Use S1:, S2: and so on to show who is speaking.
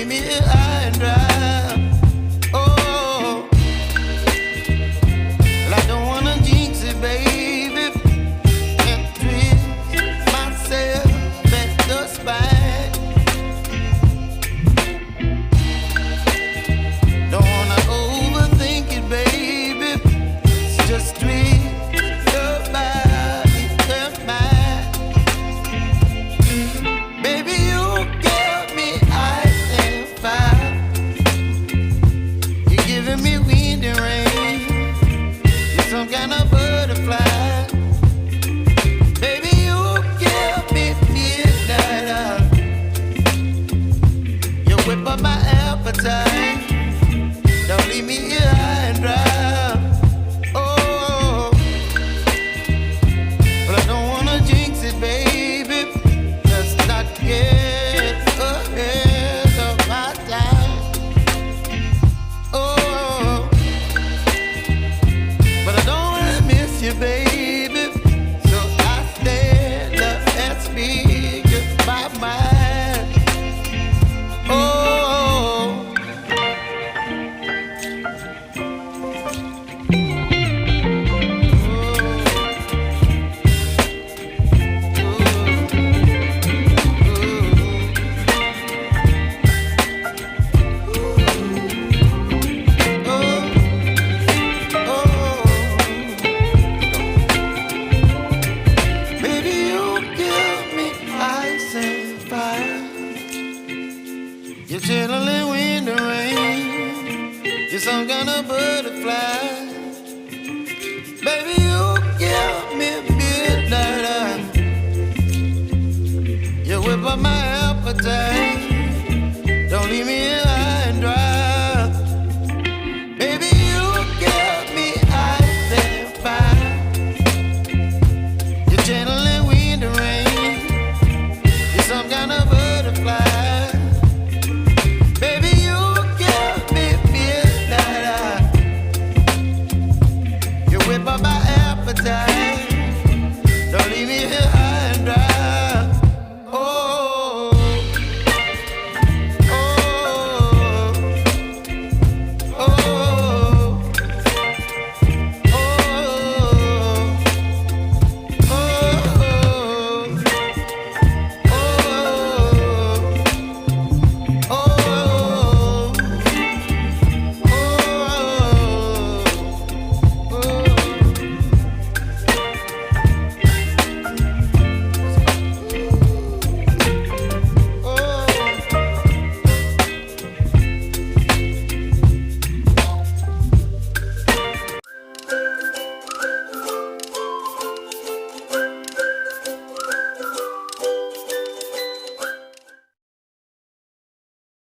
S1: leave me high and dry. Oh, well, I don't wanna jinx it, baby, and twist myself at the spine. Don't wanna overthink it, baby. It's just twist your body and mine. Baby, you give me ice and fire. You're giving me wind and rain. You're some kind of butterfly. Baby, you give me midnight. You whip up my appetite. Don't leave me here high and dry. Oh, but I don't wanna jinx it, baby. Let's not get ahead of my time. Oh, but I don't wanna miss you, baby. So I stand up and speak my mind. Oh. Baby, you give me ice and fire. You're chilling wind and rain. You're some kind of butterfly. Baby, you give me midnight. You whip up my appetite.